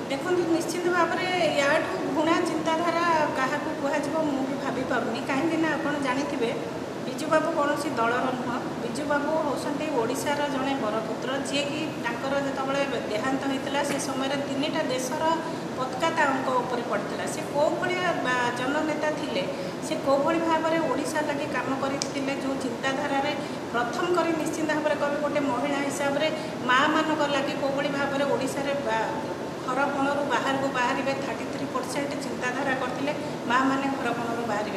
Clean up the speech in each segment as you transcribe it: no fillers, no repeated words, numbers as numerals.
देखो निश्चित भाव में या घृणा चिंताधारा क्या कह मुझे भावी पार्नी कहीं आप जाथे विजु बाबू कौन दलर नुह विजु बाबू होती ओडार जड़े बरपुत्र जी कि जो देहांत होता से समय 3टा देशर पताका ऊपर पड़ता से कौ भाया जननेता थे से कौ भाव में ओडिशा लगे काम करते जो चिंताधारा प्रथम कर निश्चित भाव में कवि गोटे महिला हिसाब से माँ मान लगे कौ भाव में ओडिशा घर कोणु बाहर को बाहर 33% चिंताधारा करते माँ मैंने घर कोणु बाहर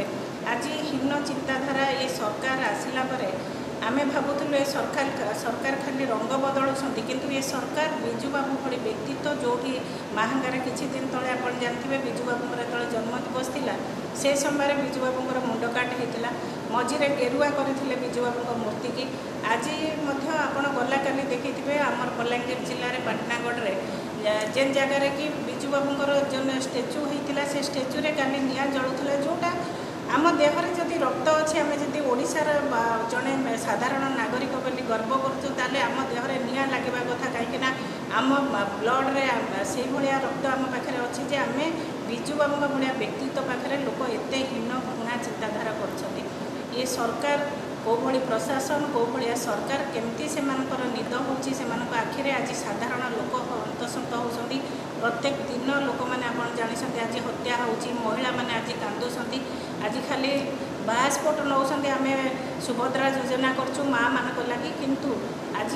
आज हीन चिंताधारा ये सरकार आसला आम भावुलु ये सरकार खाली रंग बदलुंट किंतु ये सरकार विजु बाबू भली व्यक्तित्व जो महांगार किछि दिन तले आप जानते विजु बाबू जो जन्मदिवस था से समय विजु बाबू मुंड काट होता मझीरे गेरुआ करते विजु बाबू मूर्ति की आज आप गला काली देखिए आमर बलांगीर जिले में पाटनागढ़ जेन जगार कि विजु बाबूर जो स्टेचू होता से स्टेचू रे काली निआ जलुला जोटा आम देहर जदि रक्त अच्छे आम जदि ओडिशार जड़े साधारण नागरिक बोली गर्व करें आम देहरे निआ लगे कथा कहीं आम ब्लड्रे से भाया रक्त आम पाखे अच्छी जे आम विजु बाबू भाया व्यक्तित्व पाखे लोक एत हीन घृणा चिंताधारा कर ये सरकार कौ भली प्रशासन कौ भाया सरकार केमती से निद होची से आखिरे आज साधारण लोक हंतसंत होती प्रत्येक दिन लोक मैंने आप जानते आज हत्या होची महिला मैंने आज कांदुंट आज खाली पासपोर्ट नौ आम सुभद्रा योजना करचु माँ मान लगी किंतु आज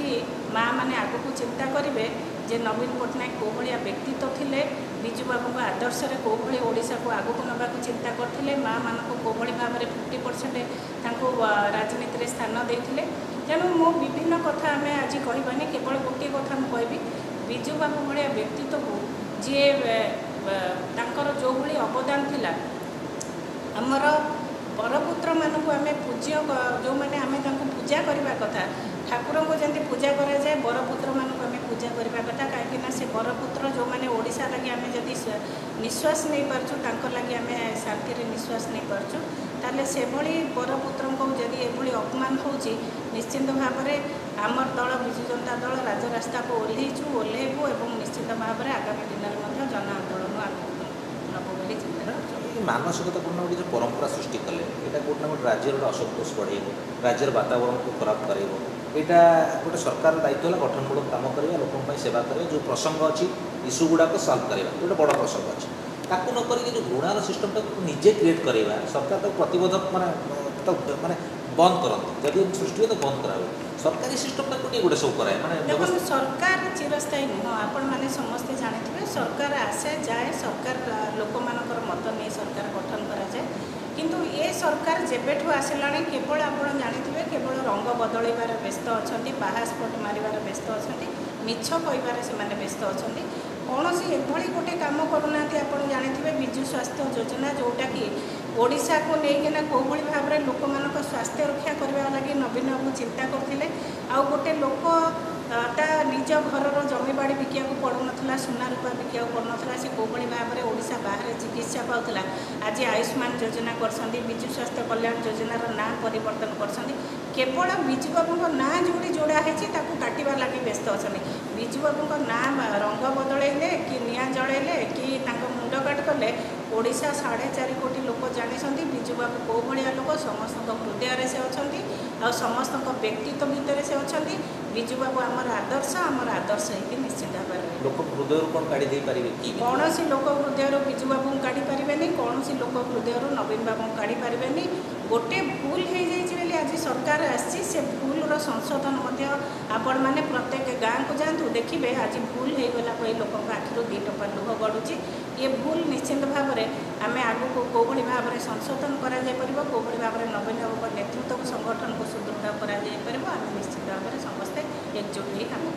माँ मैंने आगक चिंता करेंगे जे नवीन पट्टनायक कौ भाया व्यक्तित्व थे विजु बाबू आदर्श कौ भाई ओडिशा को आगक नवा चिंता करते माँ मान कौ भाव में 50% राजनीति में स्थान देते तेणु मो विभिन्न कथा आम आज कहबानी केवल गोटे कथा मुझे विजु बाबू भाया व्यक्तित्व को जी जो भाई अवदान थिला आमर बरपुत्र मानक आम पूज्य जो मैंने आम पूजा करने कथा ठाकुर को जमी पूजा कराए बरपुत्र मानक आम पूजा करने कथा कहीं से बरपुत्र जो मैंने ओडिशा लगे आम जदि निश्वास नहीं पार्चु लगे आम शांति निश्वास नहीं पार्चु ताले से भली बरपुत्र को जदि ये अपमान हो निश्चित भाव में आमर दल विजु जनता दल राजरास्ता को ओह्लैचु ओह्लैबू और निश्चित भाव में आगामी दिन में जन आंदोलन आगे नब बोली चिंता मानसिकतापूर्ण गोटे जो परंपरा सृष्टि कले यहाँ गोटे गोटे राज्यर असंतोष बढ़े राज्यर वातावरण को खराब कर यहाँ गोटे सरकार दायित्व है गठनमूलक काम करवा लोकों सेवा करवा जो प्रसंग अच्छी इश्यू गुड़ाक सल्व करवा गोटे बड़ प्रसंग अच्छी ताकू नक जो घृणार सिस्टम निजे क्रिएट करवा सरकार प्रतिबोधक माने बंद करते जब सृष्टि हुए तो बंद करा सरकारी सिस्टम गोटे गोटे सब कराए माने सरकार चिरस्थायी नुह आपण मैंने समस्ते जानते सरकार आसे जाए सरकार लोक मानकर मत नहीं सरकार गठन कराए किंतु ये सरकार जेबेठू आसला केवल आप जानते केवल रंग बदलैबार व्यस्त अच्छा पासपोर्ट मारिबार व्यस्त अच्छा मिछ कहबार से व्यस्त अच्छा कौन एभली गोटे काम करूना आप जानते विजु स्वास्थ्य योजना जोटा कि ओडिशा को लेकिन कौ भाव में लोक मान स्वास्थ्य रक्षा करने लगी नवीन बाबू चिंता करते आउ गोटे लोक ता निज घर जमी बाड़ी बिका पड़ूना सुना रूपा बिका पड़ूना से कौ भाव में ओडिशा बाहर चिकित्सा पाला आज आयुष्मान योजना कर विजु स्वास्थ्य कल्याण योजनार ना परिवर्तन कर केवल विजु बाबू ना जोड़ी जोड़ा है काटवा लगे व्यस्त अच्छा विजु बाबू ना रंग बदलैले कि निआ जलैले कि मुंड काट कले ओडिशा 4.5 कोटी लोक जानी विजु बाबू कौ भाया लोक समस्त हृदय से अच्छा समस्त व्यक्तित्व भितर से अच्छा विजु बाबू आमर आदर्श है निश्चित भाव में लोक हृदय कौन काढ़ी पारे कौन सी लोक हृदय विजु बाबू काढ़ी पारे कौन सी लोक हृदय नवीन बाबू काढ़ी पारे गोटे भूल हो जाए आज सरकार आसी से भूलर संशोधन आपण मैंने प्रत्येक गाँव को जातु देखिए आज भूल हो गला लोक आखिर 2 टपा लुह गड़ुची ये भूल निश्चित भाव में आम आगक कौ भाव में संशोधन करा कौ भाव में नवीन बाबू नेतृत्व संगठन को सुदृढ़ करा निश्चित भाव में समस्ते एकजुट हो काम